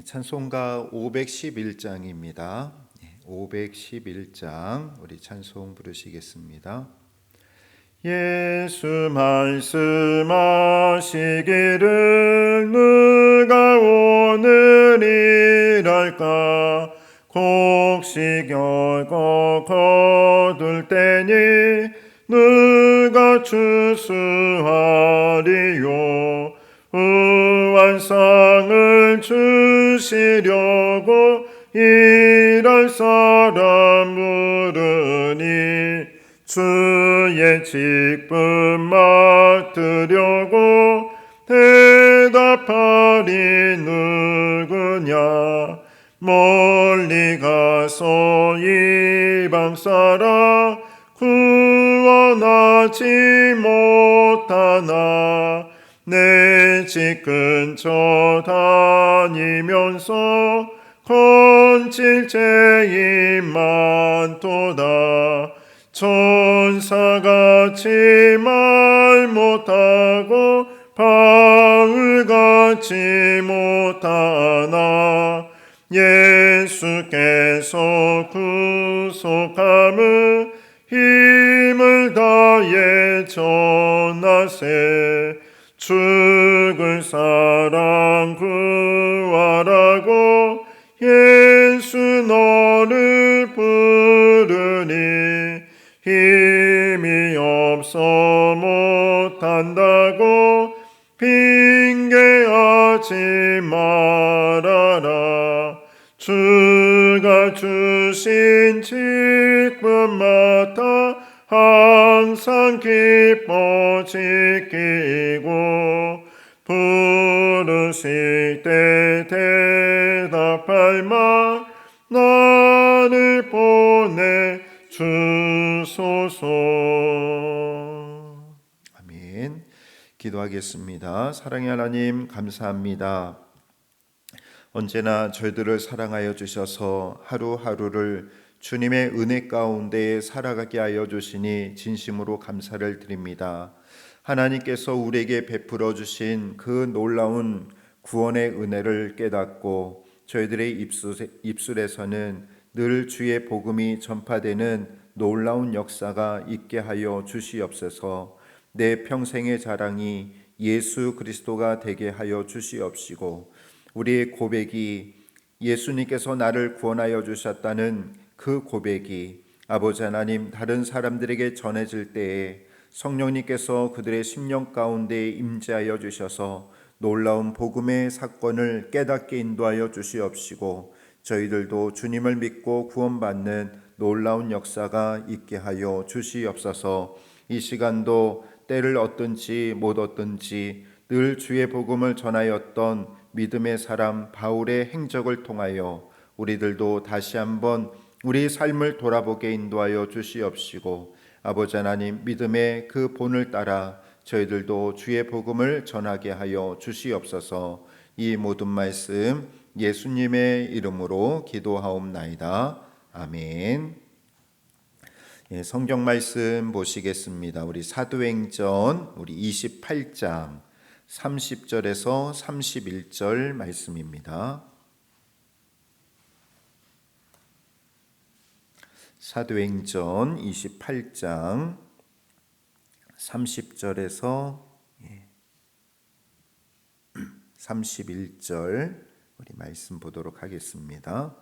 찬송가 511장입니다. 511장 우리 찬송 부르시겠습니다. 예수 말씀하시기를 누가 오늘 일할까 곡식 열고 거둘 때니 누가 추수하리요 우환상을 주시려고 일할 사람 부르니 주의 직분 맡으려고 대답하리 누구냐 멀리 가서 이방 사람 구원하지 못하나 내 집 근처 다니면서 건질 죄인 많도다 천사같이 말 못하고 바울같이 못하나 예수께서 구속함을 힘을 다해 전하세 죽을 사람 구하라고 예수 너를 부르니 힘이 없어 못한다고 핑계하지 말아라 주가 주신 직분 맡아 항상 기뻐 지키고 부르실 때 대답할 만 나를 보내 주소서. 아멘. 기도하겠습니다. 사랑의 하나님 감사합니다. 언제나 저희들을 사랑하여 주셔서 하루하루를 주님의 은혜 가운데 살아가게 하여 주시니 진심으로 감사를 드립니다. 하나님께서 우리에게 베풀어 주신 그 놀라운 구원의 은혜를 깨닫고 저희들의 입술에서는 늘 주의 복음이 전파되는 놀라운 역사가 있게 하여 주시옵소서. 내 평생의 자랑이 예수 그리스도가 되게 하여 주시옵시고 우리의 고백이 예수님께서 나를 구원하여 주셨다는 그 고백이 아버지 하나님 다른 사람들에게 전해질 때에 성령님께서 그들의 심령 가운데 임재하여 주셔서 놀라운 복음의 사건을 깨닫게 인도하여 주시옵시고 저희들도 주님을 믿고 구원받는 놀라운 역사가 있게 하여 주시옵소서. 이 시간도 때를 얻든지 못 얻든지 늘 주의 복음을 전하였던 믿음의 사람 바울의 행적을 통하여 우리들도 다시 한번 우리 삶을 돌아보게 인도하여 주시옵시고 아버지 하나님 믿음의 그 본을 따라 저희들도 주의 복음을 전하게 하여 주시옵소서. 이 모든 말씀 예수님의 이름으로 기도하옵나이다. 아멘. 성경 말씀 보시겠습니다. 우리 사도행전 우리 28장 30절에서 31절 말씀입니다. 사도행전 28장 30절에서 31절 우리 말씀 보도록 하겠습니다.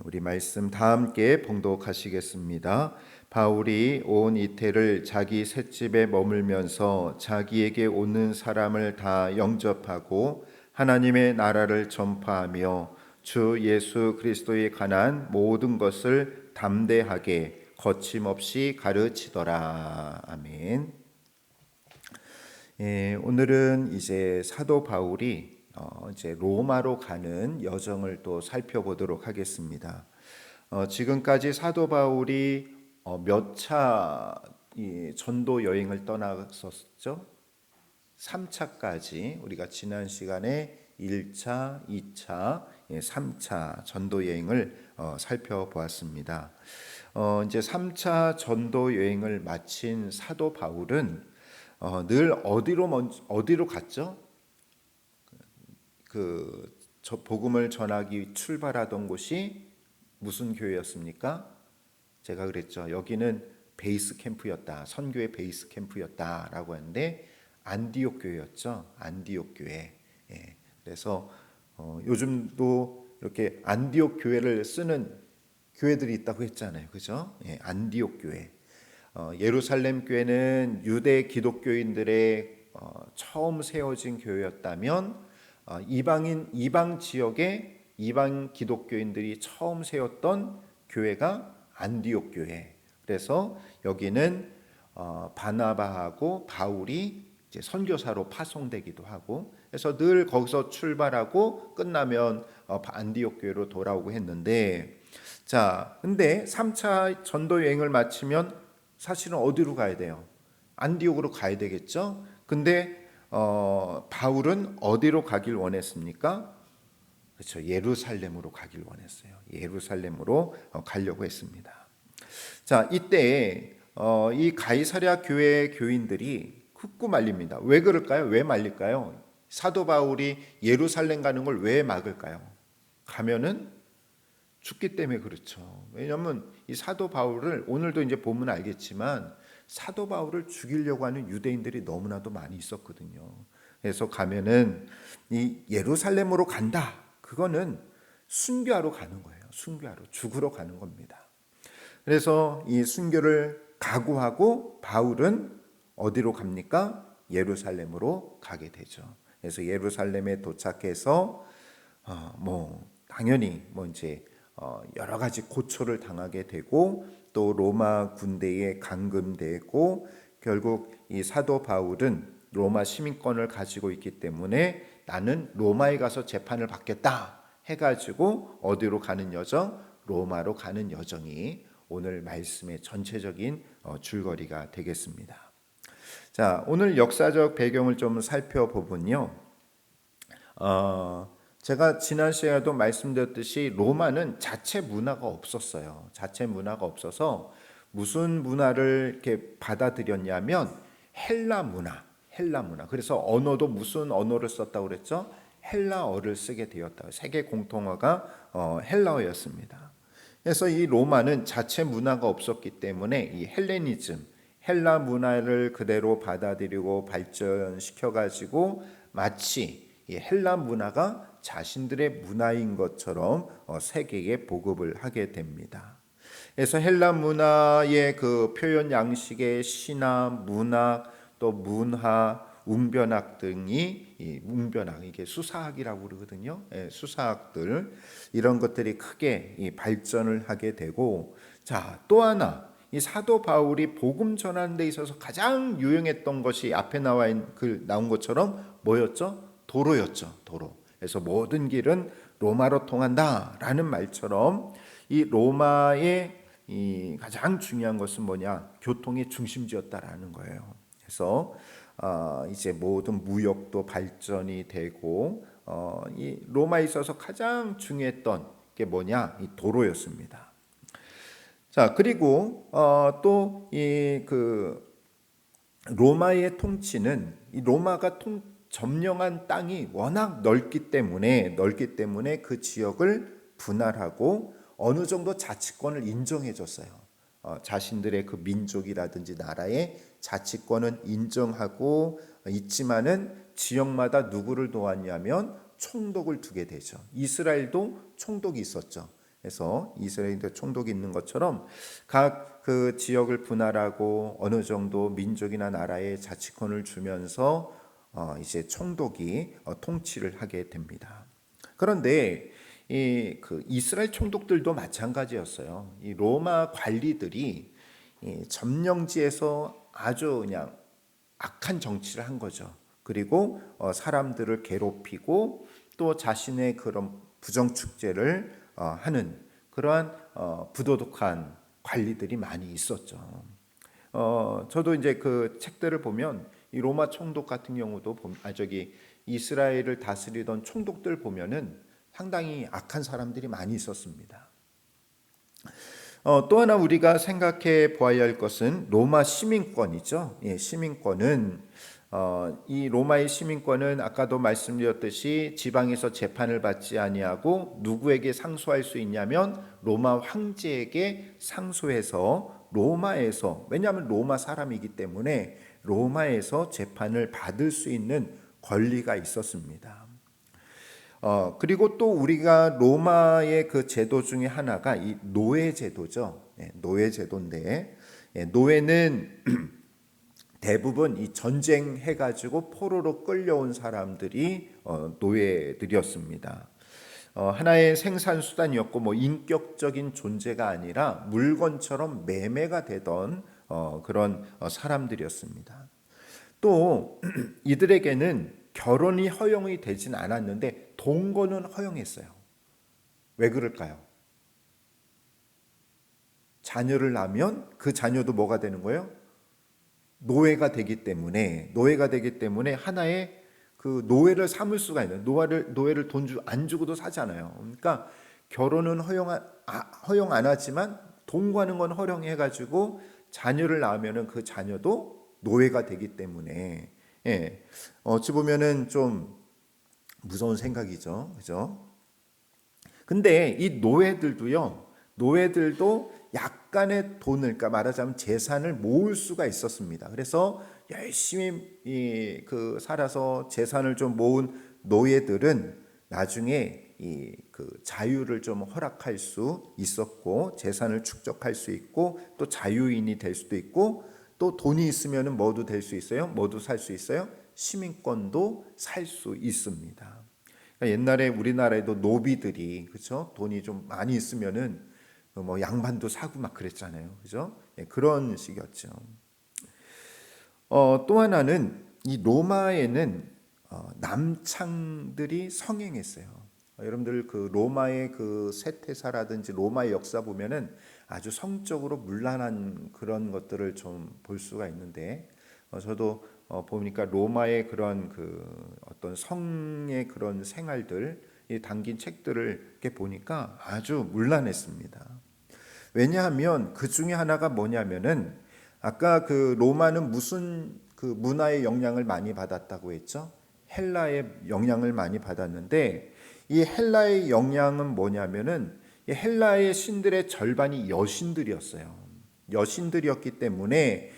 우리 말씀 다 함께 봉독하시겠습니다. 바울이 온 이태를 자기 셋집에 머물면서 자기에게 오는 사람을 다 영접하고 하나님의 나라를 전파하며 주 예수 그리스도에 관한 모든 것을 담대하게 거침없이 가르치더라. 아멘. 오늘은 이제 사도 바울이 이제 로마로 가는 여정을 또 살펴보도록 하겠습니다. 지금까지 사도 바울이 몇 차 전도 여행을 떠났었죠? 3차까지 우리가 지난 시간에 1차, 2차, 3차 전도 여행을 살펴보았습니다. 이제 3차 전도 여행을 마친 사도 바울은 늘 어디로 갔죠? 복음을 전하기 출발하던 곳이 무슨 교회였습니까? 제가 그랬죠. 여기는 베이스 캠프였다. 선교의 베이스 캠프였다라고 하는데 안디옥 교회였죠. 안디옥 교회. 예. 그래서 요즘도 이렇게 안디옥 교회를 쓰는 교회들이 있다고 했잖아요. 그죠? 예, 안디옥 교회. 예루살렘 교회는 유대 기독교인들의 처음 세워진 교회였다면 이방 지역의 이방 기독교인들이 처음 세웠던 교회가 안디옥 교회. 그래서 여기는 바나바하고 바울이 이제 선교사로 파송되기도 하고, 그래서 늘 거기서 출발하고 끝나면 안디옥 교회로 돌아오고 했는데, 자, 근데 3차 전도 여행을 마치면 사실은 어디로 가야 돼요? 안디옥으로 가야 되겠죠? 근데 바울은 어디로 가길 원했습니까? 그렇죠. 예루살렘으로 가길 원했어요. 예루살렘으로 가려고 했습니다. 자, 이때 이 가이사랴 교회 교인들이 흑구 말립니다. 왜 그럴까요? 왜 말릴까요? 사도 바울이 예루살렘 가는 걸 왜 막을까요? 가면은 죽기 때문에 그렇죠. 왜냐하면 이 사도 바울을 오늘도 이제 보면 알겠지만 사도 바울을 죽이려고 하는 유대인들이 너무나도 많이 있었거든요. 그래서 가면은 이 예루살렘으로 간다. 그거는 순교하러 가는 거예요. 순교하러 죽으러 가는 겁니다. 그래서 이 순교를 각오하고 바울은 어디로 갑니까? 예루살렘으로 가게 되죠. 그래서 예루살렘에 도착해서 당연히 이제 여러 가지 고초를 당하게 되고 또 로마 군대에 감금되고 결국 이 사도 바울은 로마 시민권을 가지고 있기 때문에 나는 로마에 가서 재판을 받겠다 해가지고 어디로 가는 여정? 로마로 가는 여정이 오늘 말씀의 전체적인 줄거리가 되겠습니다. 자, 오늘 역사적 배경을 좀 살펴보면요. 제가 지난 시간에도 말씀드렸듯이 로마는 자체 문화가 없었어요. 자체 문화가 없어서 무슨 문화를 이렇게 받아들였냐면 헬라 문화. 그래서 언어도 무슨 언어를 썼다고 그랬죠? 헬라어를 쓰게 되었다. 세계 공통어가 헬라어였습니다. 그래서 이 로마는 자체 문화가 없었기 때문에 이 헬레니즘, 헬라 문화를 그대로 받아들이고 발전시켜 가지고 마치 이 헬라 문화가 자신들의 문화인 것처럼 세계에 보급을 하게 됩니다. 그래서 헬라 문화의 그 표현 양식의 신화, 문학, 또 문화, 웅변학 등이 이게 수사학이라고 그러거든요. 수사학들 이런 것들이 크게 발전을 하게 되고, 자, 또 하나 이 사도 바울이 복음 전하는 데 있어서 가장 유용했던 것이 앞에 나온 것처럼 뭐였죠? 도로였죠. 도로. 그래서 모든 길은 로마로 통한다라는 말처럼 이 로마의 이 가장 중요한 것은 뭐냐? 교통의 중심지였다라는 거예요. 그래서 이제 모든 무역도 발전이 되고 이 로마에 있어서 가장 중요했던 게 뭐냐? 이 도로였습니다. 자, 그리고 또 이 그 로마의 통치는 이 로마가 점령한 땅이 워낙 넓기 때문에 그 지역을 분할하고 어느 정도 자치권을 인정해 줬어요. 자신들의 그 민족이라든지 나라의 자치권은 인정하고 있지만은 지역마다 누구를 도왔냐면 총독을 두게 되죠. 이스라엘도 총독이 있었죠. 그래서 이스라엘도 총독이 있는 것처럼 각 그 지역을 분할하고 어느 정도 민족이나 나라의 자치권을 주면서 이제 총독이 통치를 하게 됩니다. 그런데 이 그 이스라엘 총독들도 마찬가지였어요. 이 로마 관리들이 이 점령지에서 아주 그냥 악한 정치를 한 거죠. 그리고 사람들을 괴롭히고 또 자신의 그런 부정축제를 하는 그러한 부도덕한 관리들이 많이 있었죠. 저도 이제 그 책들을 보면 이 로마 총독 같은 경우도 이스라엘을 다스리던 총독들 보면은 상당히 악한 사람들이 많이 있었습니다. 또 하나 우리가 생각해 보아야 할 것은 로마 시민권이죠. 예, 시민권은 이 로마의 시민권은 아까도 말씀드렸듯이 지방에서 재판을 받지 아니하고 누구에게 상소할 수 있냐면 로마 황제에게 상소해서 로마에서, 왜냐하면 로마 사람이기 때문에 로마에서 재판을 받을 수 있는 권리가 있었습니다. 그리고 또 우리가 로마의 그 제도 중에 하나가 이 노예 제도죠. 노예 제도인데, 노예는 대부분 이 전쟁해가지고 포로로 끌려온 사람들이 노예들이었습니다. 하나의 생산 수단이었고 뭐 인격적인 존재가 아니라 물건처럼 매매가 되던 그런 사람들이었습니다. 또 이들에게는 결혼이 허용이 되진 않았는데 동거는 허용했어요. 왜 그럴까요? 자녀를 낳으면 그 자녀도 뭐가 되는 거예요? 노예가 되기 때문에 하나의 그 노예를 삼을 수가 있는, 노예를 돈 안 주고도 사잖아요. 그러니까 결혼은 허용 안 하지만 동거하는 건 허용해가지고 자녀를 낳으면은 그 자녀도 노예가 되기 때문에, 어찌 보면은 좀 무서운 생각이죠, 그죠? 근데 이 노예들도 약간의 돈을, 그러니까 말하자면 재산을 모을 수가 있었습니다. 그래서 열심히 살아서 재산을 좀 모은 노예들은 나중에 그 자유를 좀 허락할 수 있었고, 재산을 축적할 수 있고, 또 자유인이 될 수도 있고, 또 돈이 있으면은 뭐도 될 수 있어요? 뭐도 살 수 있어요? 시민권도 살 수 있습니다. 그러니까 옛날에 우리나라에도 노비들이, 그렇죠? 돈이 좀 많이 있으면은 뭐 양반도 사고 막 그랬잖아요, 그죠? 그런 식이었죠. 또 하나는 이 로마에는 남창들이 성행했어요. 여러분들 그 로마의 그 세태사라든지 로마의 역사 보면은 아주 성적으로 문란한 그런 것들을 좀 볼 수가 있는데, 저도 보니까 로마의 그런 그 어떤 성의 그런 생활들, 이 담긴 책들을 이렇게 보니까 아주 문란했습니다. 왜냐하면 그 중에 하나가 뭐냐면은, 아까 그 로마는 무슨 그 문화의 영향을 많이 받았다고 했죠? 헬라의 영향을 많이 받았는데, 이 헬라의 영향은 뭐냐면은 이 헬라의 신들의 절반이 여신들이었어요. 여신들이었기 때문에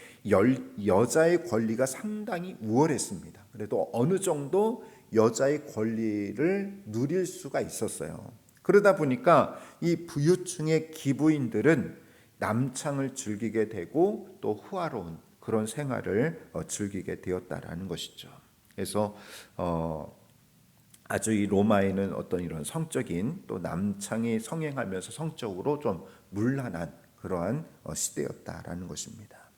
여자의 권리가 상당히 우월했습니다. 그래도 어느 정도 여자의 권리를 누릴 수가 있었어요. 그러다 보니까 이 부유층의 기부인들은 남창을 즐기게 되고 또 후화로운 그런 생활을 즐기게 되었다라는 것이죠. 그래서 아주 이 로마에는 어떤 이런 성적인, 또 남창이 성행하면서 성적으로 좀 문란한 그러한 시대였다라는 것입니다.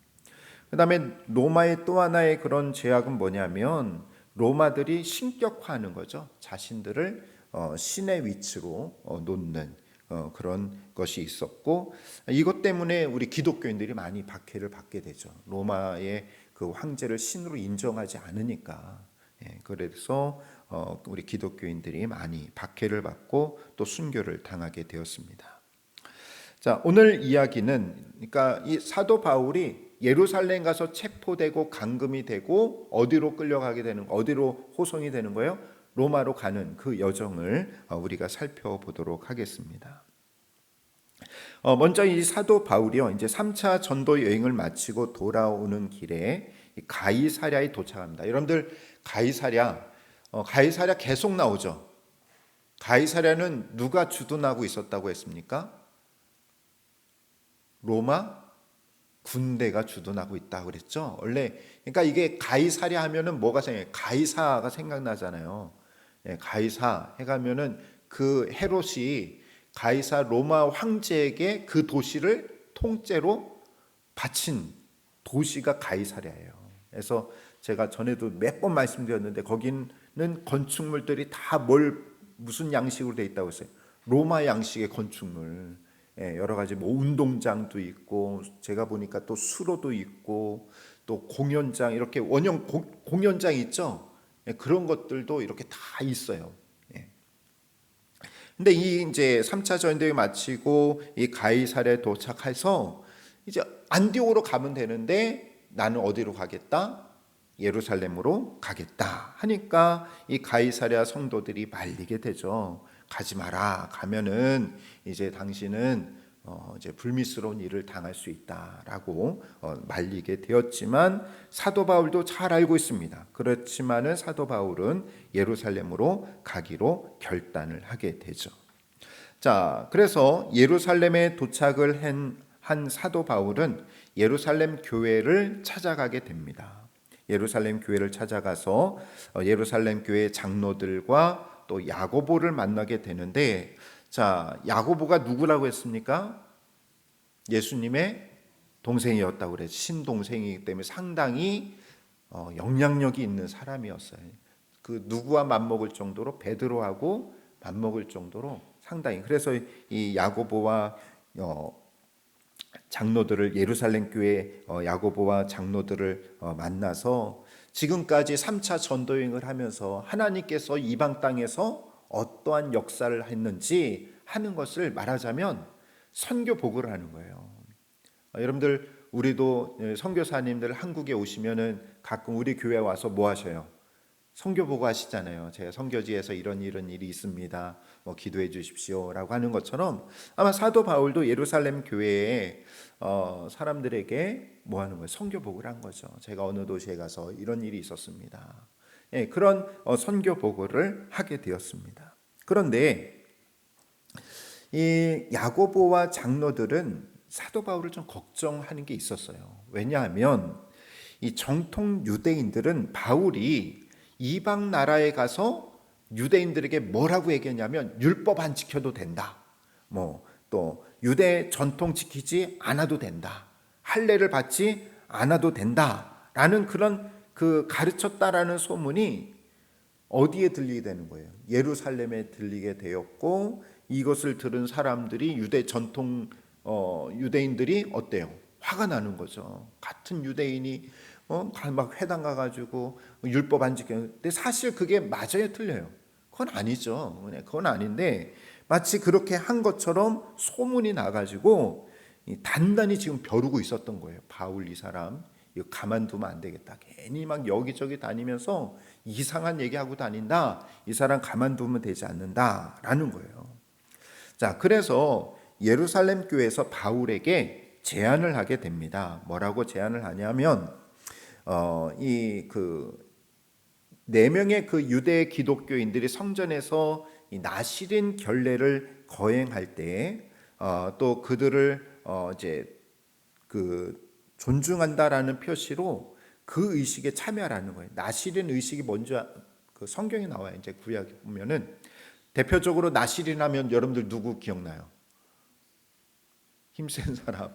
그다음에 로마의 또 하나의 그런 죄악은 뭐냐면, 로마들이 신격화하는 거죠. 자신들을 신의 위치로 놓는 그런 것이 있었고, 이것 때문에 우리 기독교인들이 많이 박해를 받게 되죠. 로마의 그 황제를 신으로 인정하지 않으니까. 그래서 우리 기독교인들이 많이 박해를 받고 또 순교를 당하게 되었습니다. 자, 오늘 이야기는, 그러니까 이 사도 바울이 예루살렘 가서 체포되고 감금이 되고 어디로 끌려가게 되는, 어디로 호송이 되는 거예요? 로마로 가는 그 여정을 우리가 살펴보도록 하겠습니다. 먼저 이 사도 바울이요, 이제 3차 전도 여행을 마치고 돌아오는 길에 가이사랴에 도착합니다. 여러분들 가이사랴 계속 나오죠. 가이사랴는 누가 주둔하고 있었다고 했습니까? 로마 군대가 주둔하고 있다고 그랬죠. 원래 그러니까 이게 가이사랴 하면은 뭐가 생각나요? 가이사가 생각나잖아요. 가이사 해가면은 그 헤롯이 가이사 로마 황제에게 그 도시를 통째로 바친 도시가 가이사랴예요. 그래서 제가 전에도 몇 번 말씀드렸는데, 거기는 건축물들이 다 무슨 양식으로 돼 있다고 했어요? 로마 양식의 건축물. 여러 가지 뭐 운동장도 있고, 제가 보니까 또 수로도 있고, 또 공연장, 이렇게 원형 공연장 있죠. 그런 것들도 이렇게 다 있어요. 근데 이 이제 3차 전쟁을 마치고 이 가이사랴에 도착해서 이제 안디옥으로 가면 되는데, 나는 어디로 가겠다? 예루살렘으로 가겠다 하니까 이 가이사랴 성도들이 말리게 되죠. 가지 마라. 가면은 이제 당신은 이제 불미스러운 일을 당할 수 있다라고 말리게 되었지만 사도 바울도 잘 알고 있습니다. 그렇지만은 사도 바울은 예루살렘으로 가기로 결단을 하게 되죠. 자, 그래서 예루살렘에 도착을 한 사도 바울은 예루살렘 교회를 찾아가게 됩니다. 예루살렘 교회를 찾아가서 예루살렘 교회 장로들과 또 야고보를 만나게 되는데, 자, 야고보가 누구라고 했습니까? 예수님의 동생이었다고 그랬죠. 친동생이기 때문에 상당히 영향력이 있는 사람이었어요. 그 누구와 맞먹을 정도로, 베드로하고 맞먹을 정도로 상당히. 그래서 이 야고보와 장로들을, 예루살렘 교회 야고보와 장로들을 만나서 지금까지 3차 전도여행을 하면서 하나님께서 이방 땅에서 어떠한 역사를 했는지 하는 것을 말하자면 선교 보고를 하는 거예요. 여러분들, 우리도 선교사님들 한국에 오시면은 가끔 우리 교회 와서 뭐 하셔요? 선교 보고 하시잖아요. 제가 선교지에서 이런 일이 있습니다. 뭐 기도해 주십시오라고 하는 것처럼 아마 사도 바울도 예루살렘 교회에 사람들에게 뭐 하는 거예요? 선교 보고를 한 거죠. 제가 어느 도시에 가서 이런 일이 있었습니다. 예, 그런 선교 보고를 하게 되었습니다. 그런데 이 야고보와 장로들은 사도 바울을 좀 걱정하는 게 있었어요. 왜냐하면 이 정통 유대인들은 바울이 이방 나라에 가서 유대인들에게 뭐라고 얘기했냐면 율법 안 지켜도 된다. 뭐 또 유대 전통 지키지 않아도 된다. 할례를 받지 않아도 된다라는 그런 그 가르쳤다라는 소문이 어디에 들리게 되는 거예요? 예루살렘에 들리게 되었고, 이것을 들은 사람들이 유대 전통 유대인들이 어때요? 화가 나는 거죠. 같은 유대인이 막 회당 가가지고 율법 안 지켰는데 사실 그게 맞아요, 틀려요? 그건 아니죠. 그건 아닌데 마치 그렇게 한 것처럼 소문이 나가지고 단단히 지금 벼르고 있었던 거예요. 바울 이 사람 이거 가만두면 안 되겠다. 괜히 막 여기저기 다니면서 이상한 얘기하고 다닌다. 이 사람 가만두면 되지 않는다라는 거예요. 자, 그래서 예루살렘 교회에서 바울에게 제안을 하게 됩니다. 뭐라고 제안을 하냐면 이 그 네 명의 그 유대 기독교인들이 성전에서 이 나실인 결례를 거행할 때 또 그들을 이제 그 존중한다라는 표시로 그 의식에 참여하라는 거예요. 나실인 의식이 뭔지 그 성경에 나와요. 이제 구약에 보면은 대표적으로 나실인 하면 여러분들 누구 기억나요? 힘센 사람,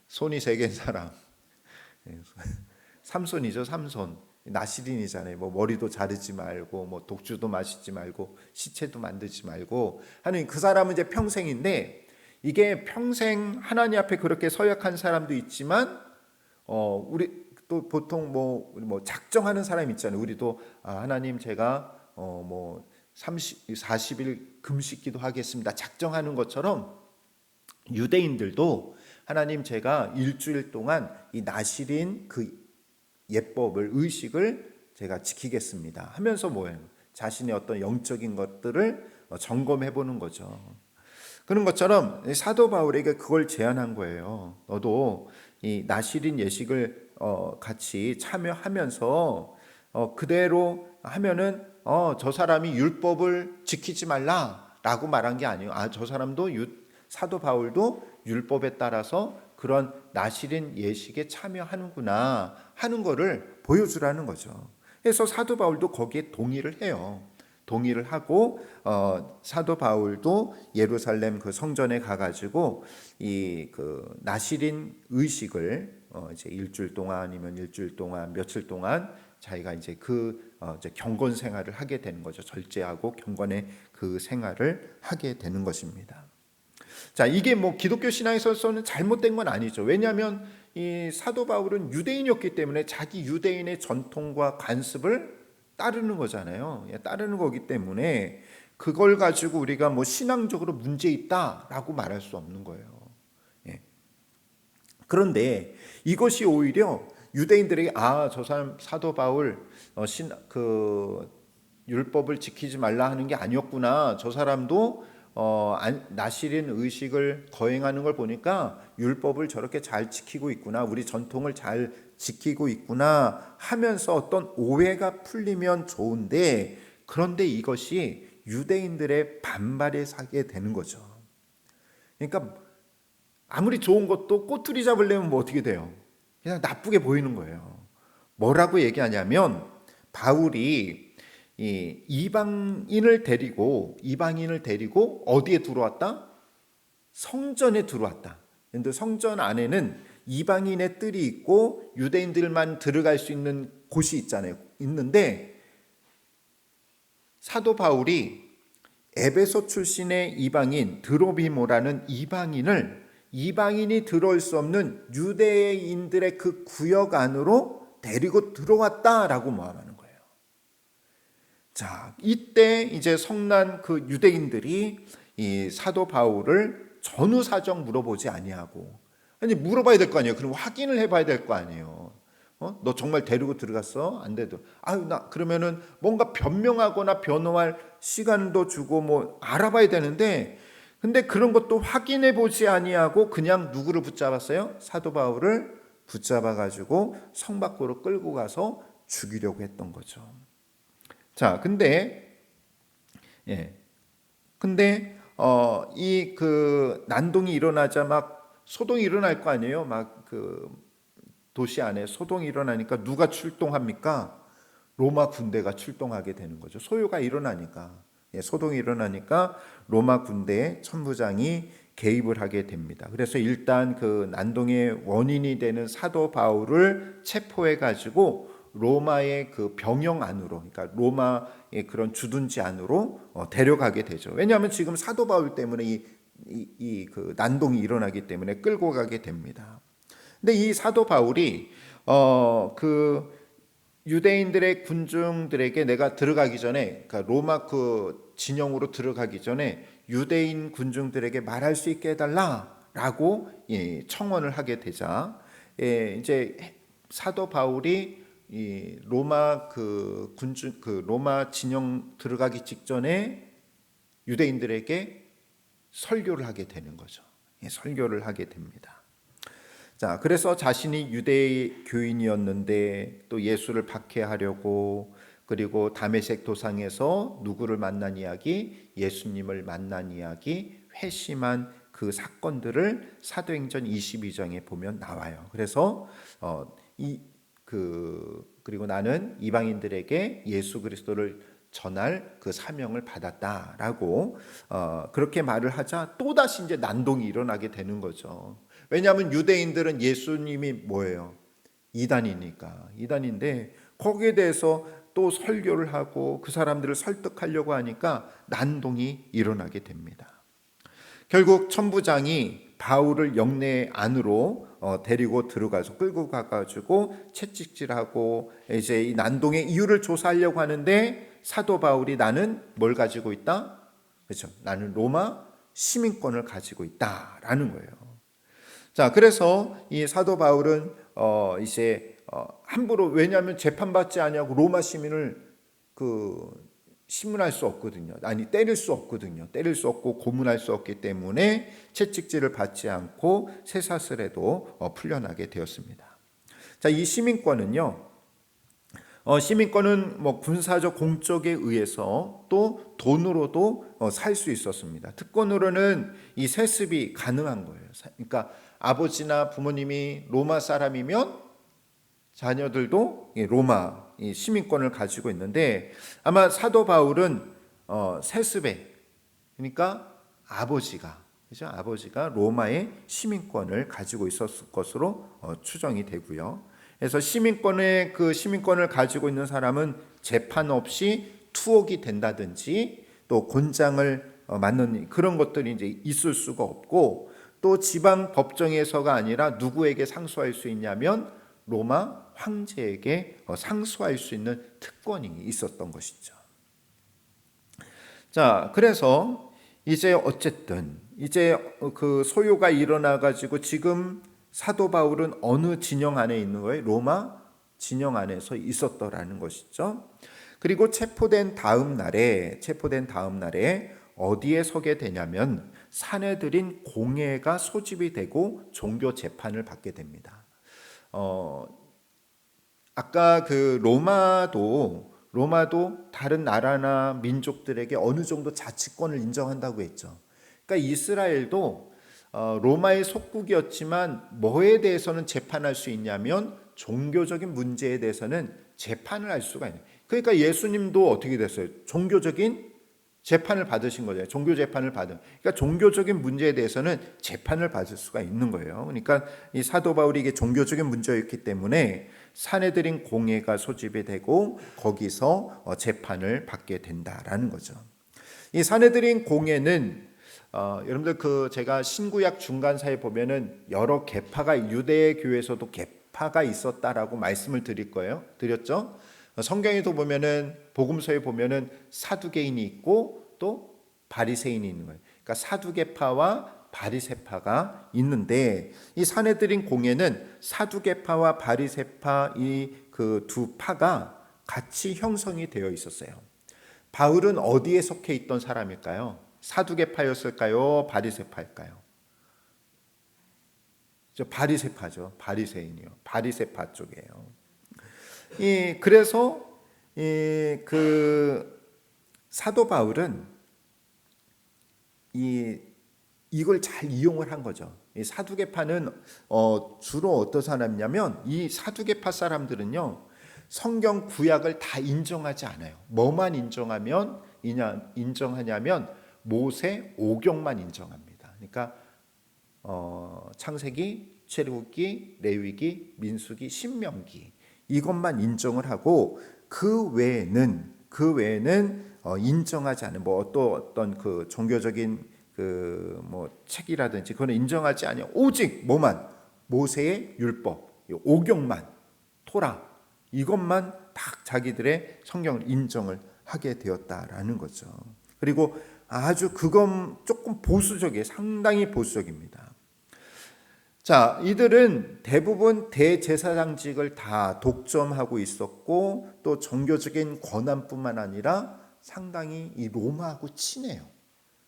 손이 세 개인 사람. 삼손이죠, 삼손. 나시린이잖아요. 뭐 머리도 자르지 말고, 뭐 독주도 마시지 말고, 시체도 만들지 말고 하는 그 사람은 이제 평생인데, 이게 평생 하나님 앞에 그렇게 서약한 사람도 있지만, 우리 또 보통 뭐 작정하는 사람 있잖아요. 우리도 하나님 제가 뭐 40일 금식기도 하겠습니다. 작정하는 것처럼 유대인들도 하나님 제가 일주일 동안 이 나실인 그 예법을, 의식을 제가 지키겠습니다 하면서 뭐예요? 자신의 어떤 영적인 것들을 점검해 보는 거죠. 그런 것처럼 사도 바울에게 그걸 제안한 거예요. 너도 이 나실인 예식을 같이 참여하면서 그대로 하면은 저 사람이 율법을 지키지 말라라고 말한 게 아니에요. 저 사람도 사도 바울도 율법에 따라서 그런 나실인 예식에 참여하는구나 하는 거를 보여주라는 거죠. 그래서 사도 바울도 거기에 동의를 해요. 동의를 하고 사도 바울도 예루살렘 그 성전에 가가지고 이 그 나실인 의식을 이제 일주일 동안 아니면 일주일 동안 며칠 동안 자기가 이제 이제 경건 생활을 하게 되는 거죠. 절제하고 경건의 그 생활을 하게 되는 것입니다. 자, 이게 뭐 기독교 신앙에서는 잘못된 건 아니죠. 왜냐하면 이 사도 바울은 유대인이었기 때문에 자기 유대인의 전통과 관습을 따르는 거잖아요. 따르는 거기 때문에 그걸 가지고 우리가 뭐 신앙적으로 문제 있다라고 말할 수 없는 거예요. 그런데 이것이 오히려 유대인들에게 저 사람 사도 바울 율법을 지키지 말라 하는 게 아니었구나. 저 사람도 나실인 의식을 거행하는 걸 보니까 율법을 저렇게 잘 지키고 있구나. 우리 전통을 잘 지키고 있구나 하면서 어떤 오해가 풀리면 좋은데, 그런데 이것이 유대인들의 반발에 사게 되는 거죠. 그러니까 아무리 좋은 것도 꼬투리 잡으려면 뭐 어떻게 돼요? 그냥 나쁘게 보이는 거예요. 뭐라고 얘기하냐면, 바울이 이 이방인을 데리고 어디에 들어왔다? 성전에 들어왔다. 그런데 성전 안에는 이방인의 뜰이 있고 유대인들만 들어갈 수 있는 곳이 있잖아요. 있는데 사도 바울이 에베소 출신의 이방인 드로비모라는 이방인이 들어올 수 없는 유대인들의 그 구역 안으로 데리고 들어왔다라고 모함하는 거예요. 자, 이때 이제 성난 그 유대인들이 이 사도 바울을 전후 사정 물어보지 아니하고, 아니 물어봐야 될 거 아니에요. 그럼 확인을 해봐야 될 거 아니에요. 너 정말 데리고 들어갔어? 안 돼도. 나 그러면은 뭔가 변명하거나 변호할 시간도 주고 뭐 알아봐야 되는데, 근데 그런 것도 확인해 보지 아니하고 그냥 누구를 붙잡았어요? 사도 바울을 붙잡아 가지고 성 밖으로 끌고 가서 죽이려고 했던 거죠. 자, 근데 이 그 난동이 일어나자 막 소동이 일어날 거 아니에요. 막 그 도시 안에 소동이 일어나니까 누가 출동합니까? 로마 군대가 출동하게 되는 거죠. 소요가 일어나니까, 소동이 일어나니까 로마 군대의 천부장이 개입을 하게 됩니다. 그래서 일단 그 난동의 원인이 되는 사도 바울을 체포해 가지고 로마의 그 병영 안으로, 그러니까 로마의 그런 주둔지 안으로 데려가게 되죠. 왜냐하면 지금 사도 바울 때문에 그 난동이 일어나기 때문에 끌고 가게 됩니다. 근데 이 사도 바울이 그 유대인들의 군중들에게 내가 들어가기 전에, 그러니까 로마 그 진영으로 들어가기 전에 유대인 군중들에게 말할 수 있게 해달라라고 청원을 하게 되자, 이제 사도 바울이 이 로마 그 군중 그 로마 진영 들어가기 직전에 유대인들에게 설교를 하게 되는 거죠. 설교를 하게 됩니다. 자, 그래서 자신이 유대 교인이었는데 또 예수를 박해하려고, 그리고 다메섹 도상에서 누구를 만난 이야기, 예수님을 만난 이야기, 회심한 그 사건들을 사도행전 22장에 보면 나와요. 그래서 그리고 나는 이방인들에게 예수 그리스도를 전할 그 사명을 받았다라고 그렇게 말을 하자 또다시 이제 난동이 일어나게 되는 거죠. 왜냐하면 유대인들은 예수님이 뭐예요? 이단인데 거기에 대해서 또 설교를 하고 그 사람들을 설득하려고 하니까 난동이 일어나게 됩니다. 결국 천부장이 바울을 영내 안으로 데리고 들어가서 끌고 가가지고 채찍질하고 이제 이 난동의 이유를 조사하려고 하는데, 사도 바울이 나는 뭘 가지고 있다? 그렇죠? 나는 로마 시민권을 가지고 있다라는 거예요. 자, 그래서 이 사도 바울은 이제 함부로, 왜냐하면 재판받지 아니하고 로마 시민을 신문할 수 없거든요. 때릴 수 없거든요. 때릴 수 없고 고문할 수 없기 때문에 채찍질을 받지 않고 쇠사슬에도 풀려나게 되었습니다. 자, 이 시민권은 뭐 군사적 공적에 의해서 또 돈으로도 살 수 있었습니다. 특권으로는 이 세습이 가능한 거예요. 그러니까 아버지나 부모님이 로마 사람이면 자녀들도 로마 시민권을 가지고 있는데, 아마 사도 바울은 세습에, 그러니까 아버지가 로마의 시민권을 가지고 있었을 것으로 추정이 되고요. 그래서 시민권을 가지고 있는 사람은 재판 없이 투옥이 된다든지 또 곤장을 맞는 그런 것들이 이제 있을 수가 없고, 또 지방 법정에서가 아니라 누구에게 상소할 수 있냐면 로마 황제에게 상소할 수 있는 특권이 있었던 것이죠. 자, 그래서 이제 어쨌든 그 소요가 일어나 가지고 지금 사도 바울은 어느 진영 안에 있는 거예요? 로마 진영 안에서 있었더라는 것이죠. 그리고 체포된 다음 날에 어디에 서게 되냐면 사내들인 공회가 소집이 되고 종교 재판을 받게 됩니다. 아까 그 로마도 다른 나라나 민족들에게 어느 정도 자치권을 인정한다고 했죠. 그러니까 이스라엘도 로마의 속국이었지만 뭐에 대해서는 재판할 수 있냐면 종교적인 문제에 대해서는 재판을 할 수가 있는. 그러니까 예수님도 어떻게 됐어요? 종교적인 재판을 받으신 거죠. 종교 재판을 받은. 그러니까 종교적인 문제에 대해서는 재판을 받을 수가 있는 거예요. 그러니까 이 사도 바울이 이게 종교적인 문제였기 때문에 사내들인 공회가 소집이 되고 거기서 재판을 받게 된다라는 거죠. 이 사내들인 공회는 여러분들 그 제가 신구약 중간사에 보면은 여러 계파가 유대 교회에서도 계파가 있었다라고 말씀을 드렸죠. 성경에도 보면은 복음서에 보면은 사두개인이 있고 또 바리새인이 있는 거예요. 그러니까 사두개파와 바리새파가 있는데 이 사내들인 공회는 사두개파와 바리새파 이 그 두 파가 같이 형성이 되어 있었어요. 바울은 어디에 속해 있던 사람일까요? 사두개파였을까요? 바리새파일까요? 바리새파죠. 바리새인이요. 바리새파 쪽이에요. 그래서 그 사도 바울은 이걸 잘 이용을 한 거죠. 이 사두개파는 주로 어떤 사람이냐면 이 사두개파 사람들은요 성경 구약을 다 인정하지 않아요. 뭐만 인정하냐면 모세 오경만 인정합니다. 그러니까 창세기, 출애굽기, 레위기, 민수기, 신명기 이것만 인정을 하고 그 외에는 인정하지 않은 뭐 어떤 그 종교적인 그 뭐 책이라든지 그거는 인정하지 않아요. 오직 뭐만 모세의 율법, 오경만 토라 이것만 딱 자기들의 성경을 인정을 하게 되었다라는 거죠. 그리고 아주 그건 조금 보수적이에요. 상당히 보수적입니다. 자, 이들은 대부분 대제사장직을 다 독점하고 있었고 또 종교적인 권한뿐만 아니라 상당히 이 로마하고 친해요.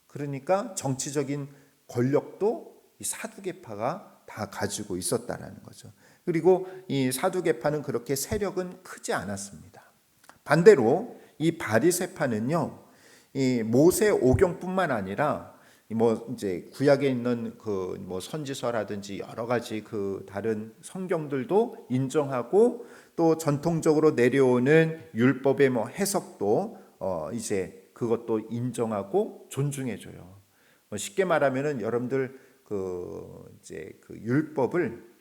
그러니까 정치적인 권력도 이 사두개파가 다 가지고 있었다라는 거죠. 그리고 이 사두개파는 그렇게 세력은 크지 않았습니다. 반대로 이 바리새파는요, 이 모세 오경뿐만 아니라 뭐 이제 구약에 있는 그 뭐 선지서라든지 여러 가지 그 다른 성경들도 인정하고 또 전통적으로 내려오는 율법의 뭐 해석도 이제 그것도 인정하고 존중해줘요. 쉽게 말하면은 여러분들 그 이제 그 율법을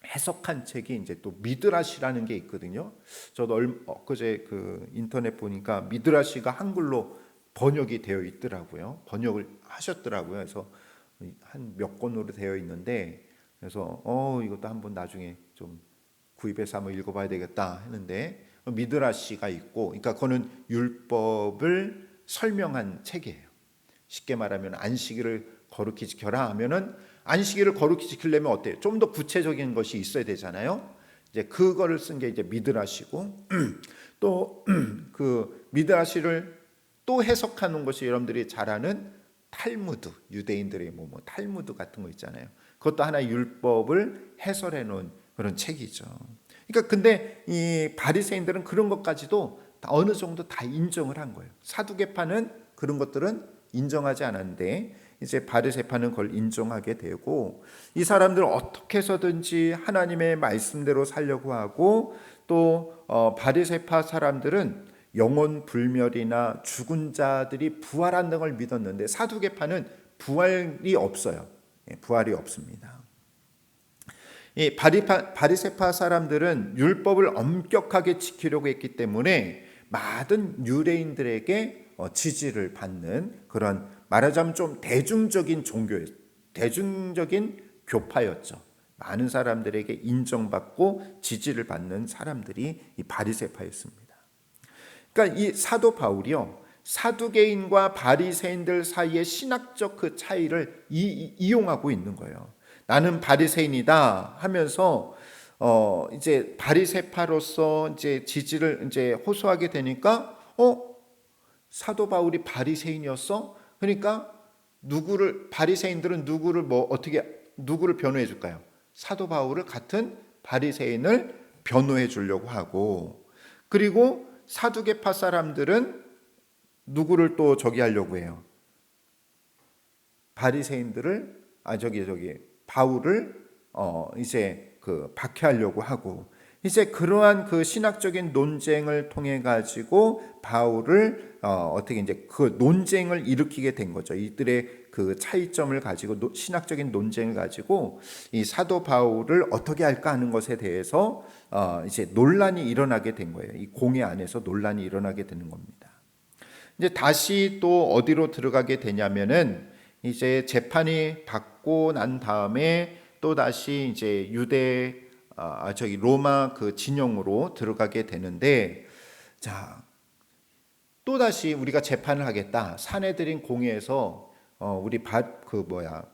해석한 책이 이제 또 미드라시라는 게 있거든요. 저도 엊그제 그 인터넷 보니까 미드라시가 한글로 번역이 되어 있더라고요. 번역을 하셨더라고요. 그래서 한 몇 권으로 되어 있는데 그래서 이것도 한번 나중에 좀 구입해서 한번 읽어봐야 되겠다 했는데 미드라시가 있고, 그러니까 그거는 율법을 설명한 책이에요. 쉽게 말하면 안식일을 거룩히 지켜라 하면은 안식일을 거룩히 지키려면 어때요? 좀 더 구체적인 것이 있어야 되잖아요. 이제 그거를 쓴 게 이제 미드라시고 또 그 미드라시를 또 해석하는 것이 여러분들이 잘 아는 탈무드, 유대인들의 뭐 탈무드 같은 거 있잖아요. 그것도 하나의 율법을 해설해 놓은 그런 책이죠. 그러니까 근데 이 바리새인들은 그런 것까지도 다 어느 정도 다 인정을 한 거예요. 사두개파는 그런 것들은 인정하지 않았는데 이제 바리새파는 그걸 인정하게 되고, 이 사람들은 어떻게 해서든지 하나님의 말씀대로 살려고 하고 또 바리새파 사람들은 영혼 불멸이나 죽은 자들이 부활한다는 걸 믿었는데 사두개파는 부활이 없어요. 부활이 없습니다. 이 바리새파 사람들은 율법을 엄격하게 지키려고 했기 때문에 많은 유대인들에게 지지를 받는 그런, 말하자면 좀 대중적인 종교였어요. 대중적인 교파였죠. 많은 사람들에게 인정받고 지지를 받는 사람들이 이 바리새파였습니다. 그러니까 이 사도 바울이요, 사두개인과 바리새인들 사이의 신학적 그 차이를 이용하고 있는 거예요. 나는 바리새인이다 하면서 이제 바리새파로서 이제 지지를 이제 호소하게 되니까 사도 바울이 바리새인이었어? 그러니까 바리새인들은 누구를 변호해 줄까요? 사도 바울을 같은 바리새인을 변호해 주려고 하고, 그리고 사두개파 사람들은 누구를 또 하려고 해요? 바리새인들을 바울을 이제 박해하려고 하고, 이제 그러한 그 신학적인 논쟁을 통해 가지고 바울을 어떻게 이제 그 논쟁을 일으키게 된 거죠. 이들의 그 차이점을 가지고 신학적인 논쟁을 가지고 이 사도 바울을 어떻게 할까 하는 것에 대해서 이제 논란이 일어나게 된 거예요. 이 공회 안에서 논란이 일어나게 되는 겁니다. 이제 다시 또 어디로 들어가게 되냐면은 이제 재판이 받고 난 다음에 또 다시 이제 로마 그 진영으로 들어가게 되는데, 자, 또 다시 우리가 재판을 하겠다. 사내들인 공회에서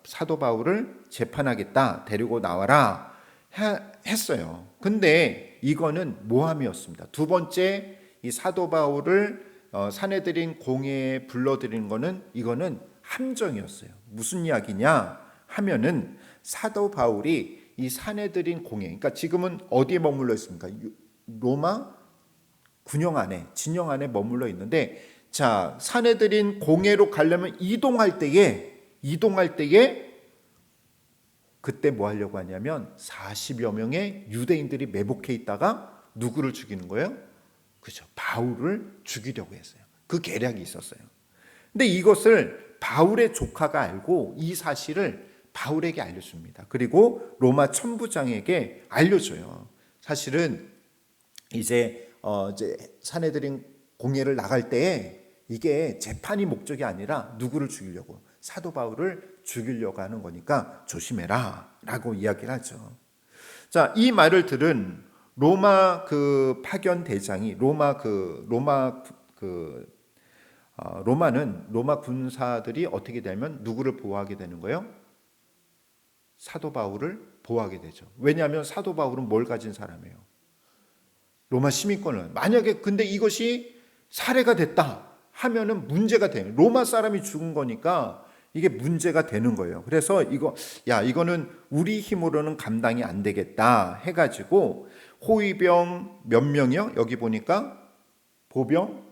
사도 바울을 재판하겠다. 데리고 나와라 했어요. 근데 이거는 모함이었습니다. 두 번째 이 사도 바울을 사내들인 공회에 불러들인 거는 이거는 함정이었어요. 무슨 이야기냐 하면은 사도 바울이 이 사내들인 공회, 그러니까 지금은 어디에 머물러 있습니까? 로마 진영 안에 머물러 있는데, 자, 사내들인 공회로 가려면 이동할 때에 그때 뭐 하려고 하냐면 40여 명의 유대인들이 매복해 있다가 누구를 죽이는 거예요? 그죠? 바울을 죽이려고 했어요. 그 계략이 있었어요. 근데 이것을 바울의 조카가 알고 이 사실을 바울에게 알려줍니다. 그리고 로마 천부장에게 알려줘요. 사실은 이제 사내들인 공회를 나갈 때에 이게 재판이 목적이 아니라 누구를 죽이려고, 사도 바울을 죽이려고 하는 거니까 조심해라 라고 이야기를 하죠. 자, 이 말을 들은 로마 그 파견 대장이 로마 군사들이 어떻게 되면 누구를 보호하게 되는 거예요? 사도 바울을 보호하게 되죠. 왜냐하면 사도 바울은 뭘 가진 사람이에요? 로마 시민권을. 만약에 근데 이것이 살해가 됐다 하면은 문제가 돼요. 로마 사람이 죽은 거니까 이게 문제가 되는 거예요. 그래서 이거는 우리 힘으로는 감당이 안 되겠다 해가지고 호위병 몇 명이요? 여기 보니까 보병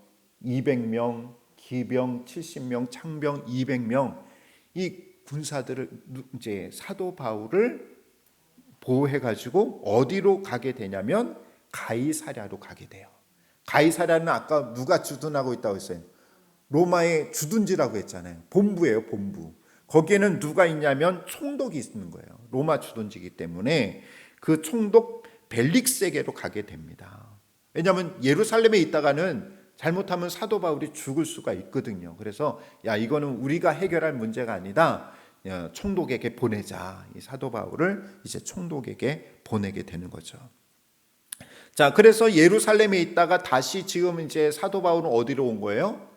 200명, 기병 70명, 창병 200명, 이 군사들을 이제 사도 바울을 보호해가지고 어디로 가게 되냐면 가이사랴로 가게 돼요. 가이사랴는 아까 누가 주둔하고 있다고 했어요? 로마의 주둔지라고 했잖아요. 본부예요, 본부. 거기에는 누가 있냐면 총독이 있는 거예요. 로마 주둔지이기 때문에 그 총독 벨릭스에게로 가게 됩니다. 왜냐하면 예루살렘에 있다가는 잘못하면 사도 바울이 죽을 수가 있거든요. 그래서 이거는 우리가 해결할 문제가 아니다. 총독에게 보내자. 이 사도 바울을 이제 총독에게 보내게 되는 거죠. 자, 그래서 예루살렘에 있다가 다시 지금 이제 사도 바울은 어디로 온 거예요?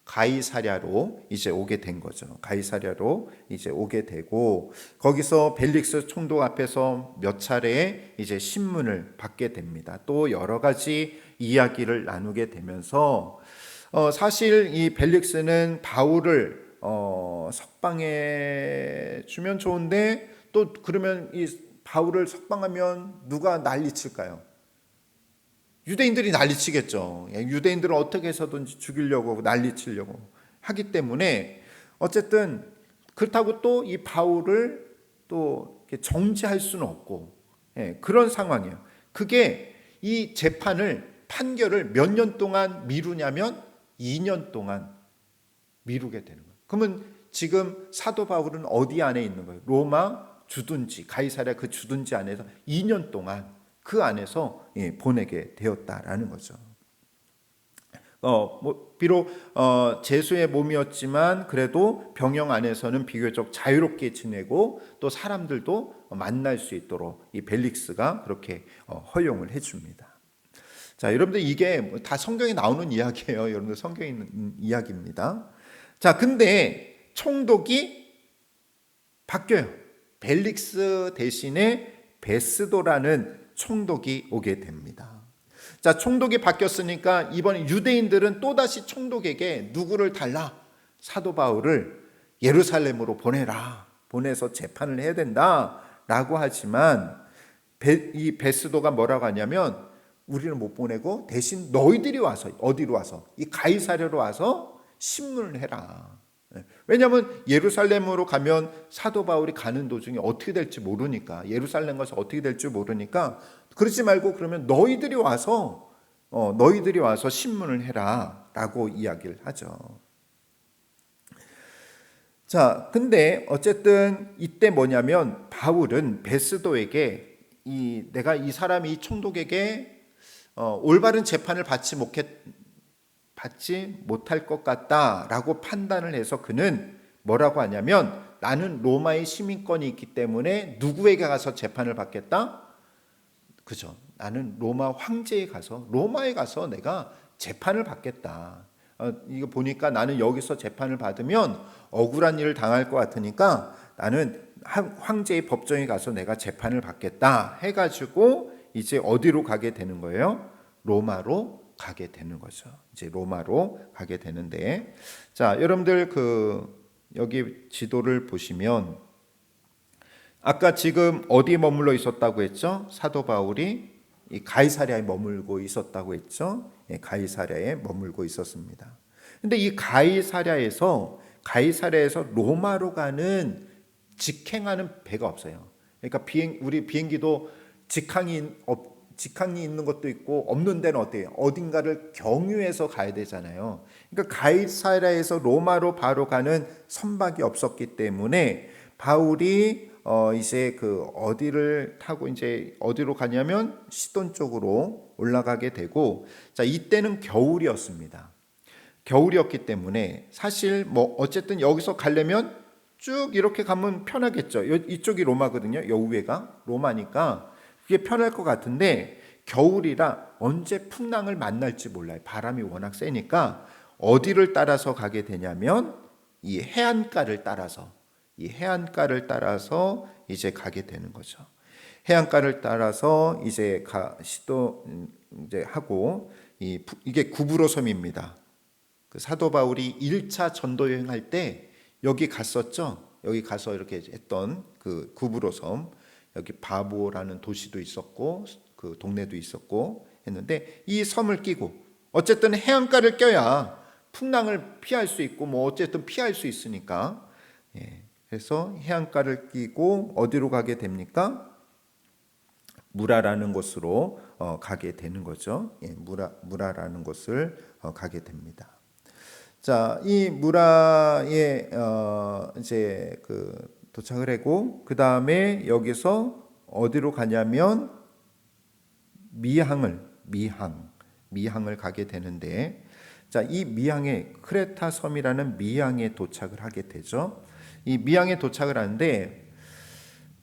가이사랴로 이제 오게 된 거죠. 가이사랴로 이제 오게 되고, 거기서 벨릭스 총독 앞에서 몇 차례 이제 신문을 받게 됩니다. 또 여러 가지 이야기를 나누게 되면서 사실 이 벨릭스는 바울을 석방해 주면 좋은데, 또 그러면 이 바울을 석방하면 누가 난리칠까요? 유대인들이 난리치겠죠. 유대인들은 어떻게 해서든지 죽이려고 난리치려고 하기 때문에 어쨌든 그렇다고 또 이 바울을 또 정지할 수는 없고, 그런 상황이에요. 그게 이 판결을 몇 년 동안 미루냐면 2년 동안 미루게 되는 거예요. 그러면 지금 사도 바울은 어디 안에 있는 거예요? 로마 주둔지, 가이사랴 그 주둔지 안에서 2년 동안 그 안에서 보내게 되었다라는 거죠. 비록 제수의 몸이었지만 그래도 병영 안에서는 비교적 자유롭게 지내고 또 사람들도 만날 수 있도록 이 벨릭스가 그렇게 허용을 해줍니다. 자, 여러분들 이게 다 성경에 나오는 이야기예요. 여러분들 성경에 있는 이야기입니다. 자, 근데 총독이 바뀌어요. 벨릭스 대신에 베스도라는 총독이 오게 됩니다. 자, 총독이 바뀌었으니까 이번에 유대인들은 또다시 총독에게 누구를 달라? 사도 바울을 예루살렘으로 보내라. 보내서 재판을 해야 된다라고 하지만 이 베스도가 뭐라고 하냐면 우리는 못 보내고 대신 너희들이 와서 어디로 와서 이 가이사랴로 와서 신문을 해라. 왜냐하면 예루살렘으로 가면 사도 바울이 가는 도중에 어떻게 될지 모르니까 예루살렘 가서 어떻게 될지 모르니까 그러지 말고 그러면 너희들이 와서 신문을 해라라고 이야기를 하죠. 자, 근데 어쨌든 이때 뭐냐면 바울은 베스도에게 내가 이 사람이 이 총독에게 올바른 재판을 받지 못할 것 같다라고 판단을 해서 그는 뭐라고 하냐면 나는 로마의 시민권이 있기 때문에 누구에게 가서 재판을 받겠다? 그죠? 나는 로마에 가서 내가 재판을 받겠다. 이거 보니까 나는 여기서 재판을 받으면 억울한 일을 당할 것 같으니까 나는 황제의 법정에 가서 내가 재판을 받겠다 해가지고 이제 어디로 가게 되는 거예요? 로마로 가게 되는 거죠. 이제 로마로 가게 되는데, 자, 여러분들 여기 지도를 보시면 아까 지금 어디에 머물러 있었다고 했죠? 사도 바울이 이 가이사랴에 머물고 있었다고 했죠? 예, 가이사랴에 머물고 있었습니다. 근데 이 가이사랴에서 로마로 가는 직행하는 배가 없어요. 그러니까 우리 비행기도 직항이 있는 것도 있고 없는 데는 어때요? 어딘가를 경유해서 가야 되잖아요. 그러니까 가이사랴에서 로마로 바로 가는 선박이 없었기 때문에 바울이 이제 어디를 타고 이제 어디로 가냐면 시돈 쪽으로 올라가게 되고, 자, 이때는 겨울이었습니다. 겨울이었기 때문에 사실 뭐 어쨌든 여기서 가려면 쭉 이렇게 가면 편하겠죠. 이쪽이 로마거든요. 요 위에가 로마니까 그게 편할 것 같은데 겨울이라 언제 풍랑을 만날지 몰라요. 바람이 워낙 세니까 어디를 따라서 가게 되냐면 이 해안가를 따라서 이제 가게 되는 거죠. 해안가를 따라서 이제 하고 이게 구브로 섬입니다. 그 사도 바울이 1차 전도 여행할 때 여기 갔었죠. 여기 가서 이렇게 했던 그 구브로 섬, 여기 바보라는 도시도 있었고 그 동네도 있었고 했는데 이 섬을 끼고 어쨌든 해안가를 껴야 풍랑을 피할 수 있고 뭐 어쨌든 피할 수 있으니까, 예, 그래서 해안가를 끼고 어디로 가게 됩니까? 무라라는 곳으로 가게 되는 거죠. 예, 무라라는 곳을 가게 됩니다. 자, 이 무라에 이제 도착을 하고 그 다음에 여기서 어디로 가냐면 미항을 가게 되는데, 자, 이 미항에 크레타 섬이라는 미항에 도착을 하게 되죠. 이 미항에 도착을 하는데,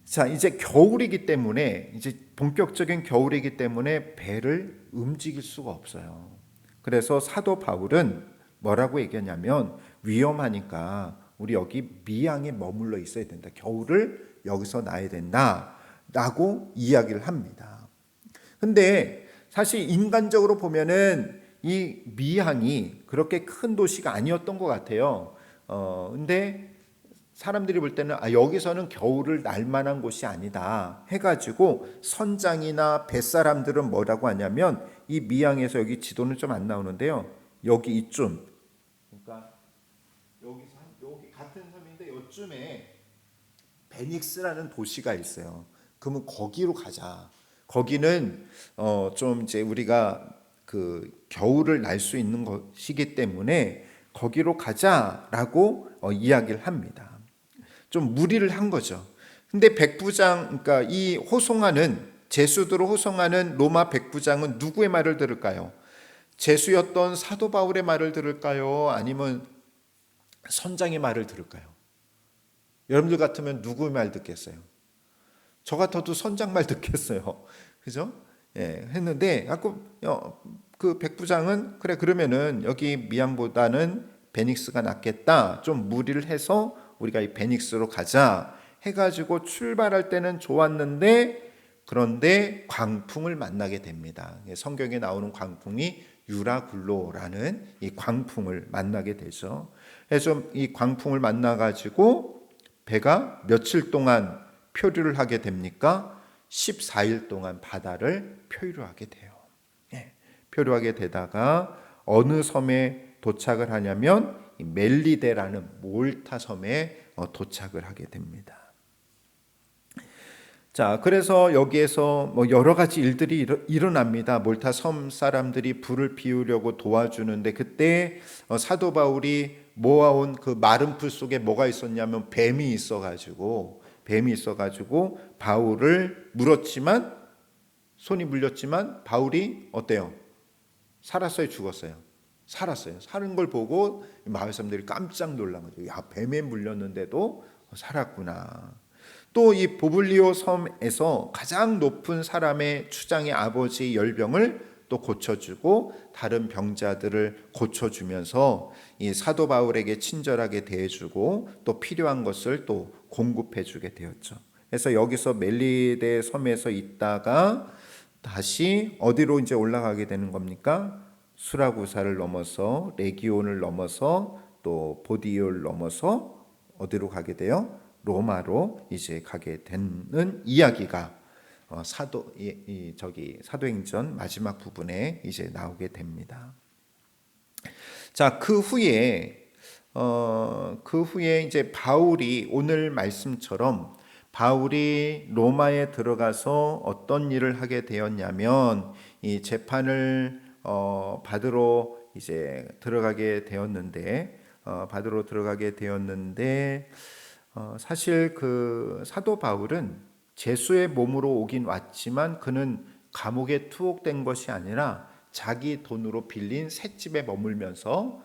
자, 이제 겨울이기 때문에 이제 본격적인 겨울이기 때문에 배를 움직일 수가 없어요. 그래서 사도 바울은 뭐라고 얘기하냐면 위험하니까 우리 여기 미항에 머물러 있어야 된다. 겨울을 여기서 나야 된다라고 이야기를 합니다. 근데 사실 인간적으로 보면은 이 미항이 그렇게 큰 도시가 아니었던 것 같아요. 근데 사람들이 볼 때는 여기서는 겨울을 날 만한 곳이 아니다 해가지고 선장이나 뱃사람들은 뭐라고 하냐면 이 미항에서 여기 지도는 좀 안 나오는데요. 여기 이쯤, 그러니까 여기 같은 섬인데 이쯤에 베닉스라는 도시가 있어요. 그러면 거기로 가자. 거기는 좀 이제 우리가 겨울을 날 수 있는 것이기 때문에 거기로 가자라고 이야기를 합니다. 좀 무리를 한 거죠. 근데 백부장, 그러니까 이 제수들을 호송하는 로마 백부장은 누구의 말을 들을까요? 제수였던 사도 바울의 말을 들을까요? 아니면 선장의 말을 들을까요? 여러분들 같으면 누구의 말 듣겠어요? 저 같아도 선장 말 듣겠어요. 그죠? 예, 했는데 그 백부장은 그래 그러면은 여기 미항보다는 베닉스가 낫겠다. 좀 무리를 해서 우리가 이 베닉스로 가자 해가지고 출발할 때는 좋았는데 그런데 광풍을 만나게 됩니다. 성경에 나오는 광풍이 유라굴로라는 이 광풍을 만나게 되죠. 그래서 이 광풍을 만나가지고 배가 며칠 동안 표류를 하게 됩니까? 14일 동안 바다를 표류하게 돼요. 표류하게 되다가 어느 섬에 도착을 하냐면 멜리데라는 몰타 섬에 도착을 하게 됩니다. 자, 그래서 여기에서 여러 가지 일들이 일어납니다. 몰타 섬 사람들이 불을 피우려고 도와주는데 그때 사도 바울이 모아온 그 마른 풀 속에 뭐가 있었냐면 뱀이 있어가지고 바울을 물었지만 손이 물렸지만 바울이 어때요? 살았어요, 죽었어요? 살았어요. 사는 걸 보고 마을 사람들이 깜짝 놀란 거죠. 야, 뱀에 물렸는데도 살았구나. 또 이 보블리오 섬에서 가장 높은 사람의 추장의 아버지 열병을 또 고쳐주고 다른 병자들을 고쳐주면서 이 사도 바울에게 친절하게 대해주고 또 필요한 것을 또 공급해주게 되었죠. 그래서 여기서 멜리데 섬에서 있다가 다시 어디로 이제 올라가게 되는 겁니까? 수라구사를 넘어서 레기온을 넘어서 또 보디올 넘어서 어디로 가게 돼요? 로마로 이제 가게 되는 이야기가 사도행전 마지막 부분에 이제 나오게 됩니다. 자, 그 후에 이제 바울이 오늘 말씀처럼 바울이 로마에 들어가서 어떤 일을 하게 되었냐면 이 재판을 받으러 이제 들어가게 되었는데 사실 그 사도 바울은 제수의 몸으로 오긴 왔지만 그는 감옥에 투옥된 것이 아니라 자기 돈으로 빌린 셋집에 머물면서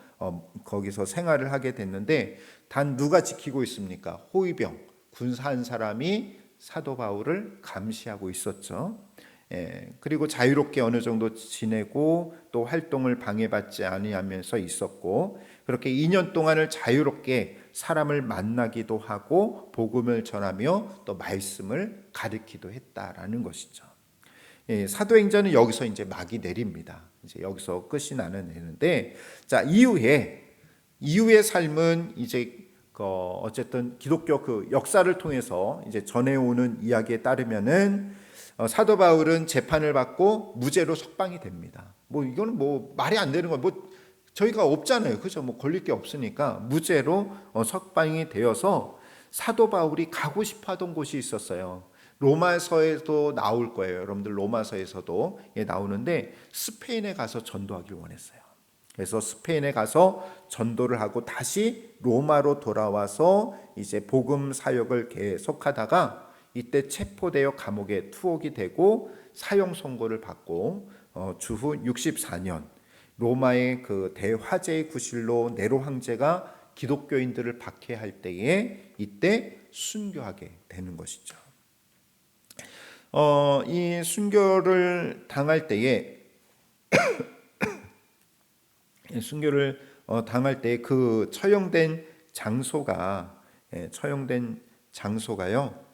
거기서 생활을 하게 됐는데 단 누가 지키고 있습니까? 호위병, 군사 한 사람이 사도 바울을 감시하고 있었죠. 그리고 자유롭게 어느 정도 지내고 또 활동을 방해받지 아니하면서 있었고 그렇게 2년 동안을 자유롭게 사람을 만나기도 하고 복음을 전하며 또 말씀을 가르치기도 했다라는 것이죠. 사도행전은 여기서 이제 막이 내립니다. 이제 여기서 끝이 나는데 자 이후의 삶은 이제 어쨌든 기독교 그 역사를 통해서 이제 전해오는 이야기에 따르면은 사도 바울은 재판을 받고 무죄로 석방이 됩니다. 이거는 말이 안 되는 거예요. 저희가 없잖아요. 그죠? 걸릴 게 없으니까 무죄로 석방이 되어서 사도 바울이 가고 싶어 하던 곳이 있었어요. 로마서에도 나올 거예요. 여러분들 로마서에서도 나오는데 스페인에 가서 전도하길 원했어요. 그래서 스페인에 가서 전도를 하고 다시 로마로 돌아와서 이제 복음 사역을 계속하다가 이때 체포되어 감옥에 투옥이 되고 사형 선고를 받고 주후 64년 로마의 그 대화재의 구실로 네로 황제가 기독교인들을 박해할 때에 이때 순교하게 되는 것이죠. 이 순교를 당할 때에 그 처형된 장소가요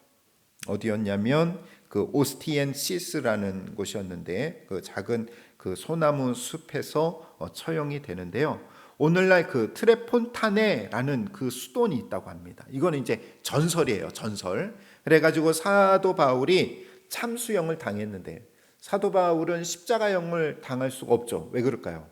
어디였냐면 그 오스티엔시스라는 곳이었는데 그 작은 그 소나무 숲에서 처형이 되는데요. 오늘날 그 트레폰타네라는 그 수도원이 있다고 합니다. 이거는 이제 전설이에요, 전설. 그래가지고 사도 바울이 참수형을 당했는데 사도 바울은 십자가형을 당할 수가 없죠. 왜 그럴까요?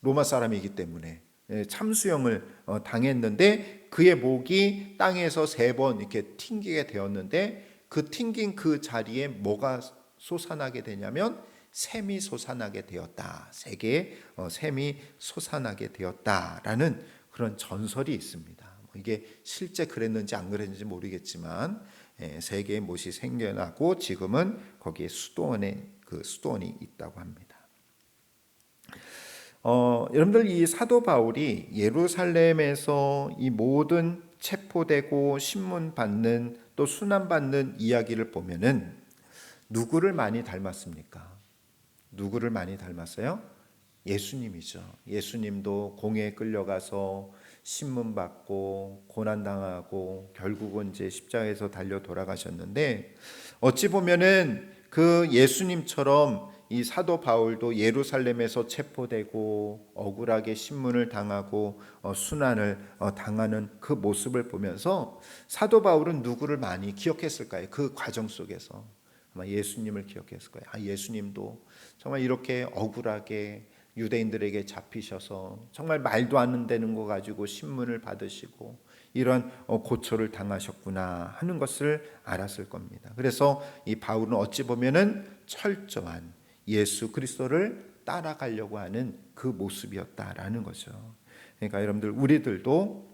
로마 사람이기 때문에 참수형을 당했는데 그의 목이 땅에서 3번 이렇게 튕기게 되었는데 그 튕긴 그 자리에 뭐가 솟아나게 되냐면 샘이 솟아나게 되었다. 3개의 샘이 솟아나게 되었다라는 그런 전설이 있습니다. 이게 실제 그랬는지 안 그랬는지 모르겠지만 3개의 못이 생겨나고 지금은 거기에 수도원이 있다고 합니다. 여러분들 이 사도 바울이 예루살렘에서 이 모든 체포되고 신문받는 또 순환받는 이야기를 보면은 누구를 많이 닮았습니까? 누구를 많이 닮았어요? 예수님이죠. 예수님도 공에 끌려가서 신문받고 고난당하고 결국은 이제 십자가에서 달려 돌아가셨는데, 어찌 보면은 그 예수님처럼 이 사도 바울도 예루살렘에서 체포되고 억울하게 신문을 당하고 순환을 당하는 그 모습을 보면서 사도 바울은 누구를 많이 기억했을까요? 그 과정 속에서 아마 예수님을 기억했을 거예요. 예수님도 정말 이렇게 억울하게 유대인들에게 잡히셔서 정말 말도 안 되는 거 가지고 신문을 받으시고 이런 고초를 당하셨구나 하는 것을 알았을 겁니다. 그래서 이 바울은 어찌 보면은 철저한 예수 그리스도를 따라가려고 하는 그 모습이었다라는 거죠. 그러니까 여러분들, 우리들도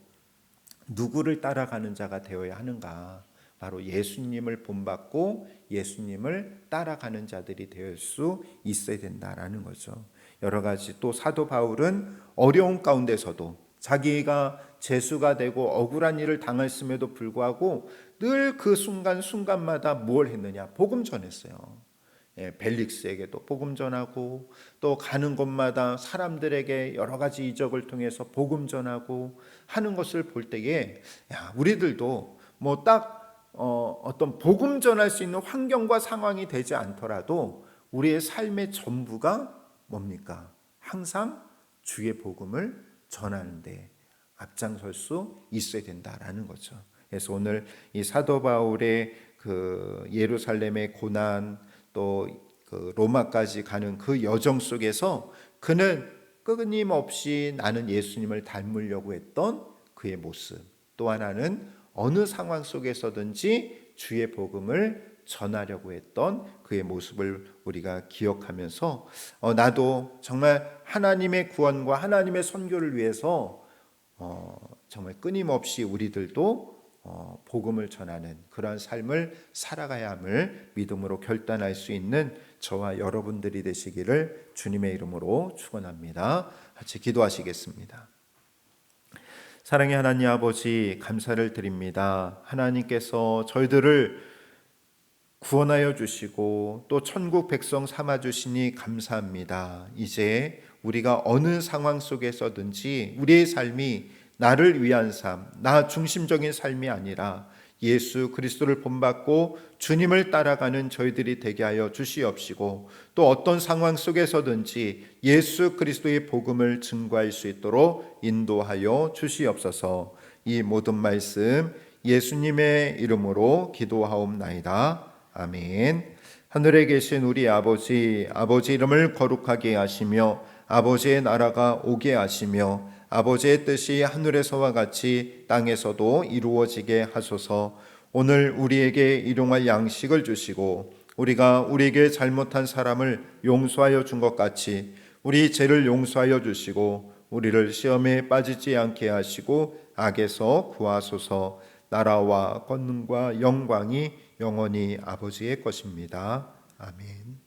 누구를 따라가는 자가 되어야 하는가? 바로 예수님을 본받고 예수님을 따라가는 자들이 될 수 있어야 된다라는 거죠. 여러 가지, 또 사도 바울은 어려운 가운데서도 자기가 죄수가 되고 억울한 일을 당했음에도 불구하고 늘 그 순간순간마다 뭘 했느냐? 복음 전했어요. 벨릭스에게도 복음 전하고, 또 가는 곳마다 사람들에게 여러 가지 이적을 통해서 복음 전하고 하는 것을 볼 때에, 우리들도 뭐 딱 어떤 복음 전할 수 있는 환경과 상황이 되지 않더라도 우리의 삶의 전부가 뭡니까? 항상 주의 복음을 전하는데 앞장설 수 있어야 된다라는 거죠. 그래서 오늘 이 사도 바울의 그 예루살렘의 고난, 또 그 로마까지 가는 그 여정 속에서 그는 끊임없이 나는 예수님을 닮으려고 했던 그의 모습, 또 하나는 어느 상황 속에서든지 주의 복음을 전하려고 했던 그의 모습을 우리가 기억하면서 나도 정말 하나님의 구원과 하나님의 선교를 위해서 정말 끊임없이 우리들도 복음을 전하는 그러한 삶을 살아가야 함을 믿음으로 결단할 수 있는 저와 여러분들이 되시기를 주님의 이름으로 축원합니다. 같이 기도하시겠습니다. 사랑의 하나님 아버지, 감사를 드립니다. 하나님께서 저희들을 구원하여 주시고 또 천국 백성 삼아 주시니 감사합니다. 이제 우리가 어느 상황 속에서든지 우리의 삶이 나를 위한 삶, 나 중심적인 삶이 아니라 예수 그리스도를 본받고 주님을 따라가는 저희들이 되게 하여 주시옵시고, 또 어떤 상황 속에서든지 예수 그리스도의 복음을 증거할 수 있도록 인도하여 주시옵소서. 이 모든 말씀 예수님의 이름으로 기도하옵나이다. 아멘. 하늘에 계신 우리 아버지, 아버지 이름을 거룩하게 하시며 아버지의 나라가 오게 하시며 아버지의 뜻이 하늘에서와 같이 땅에서도 이루어지게 하소서. 오늘 우리에게 일용할 양식을 주시고 우리가 우리에게 잘못한 사람을 용서하여 준 것 같이 우리 죄를 용서하여 주시고 우리를 시험에 빠지지 않게 하시고 악에서 구하소서. 나라와 권능과 영광이 영원히 아버지의 것입니다. 아멘.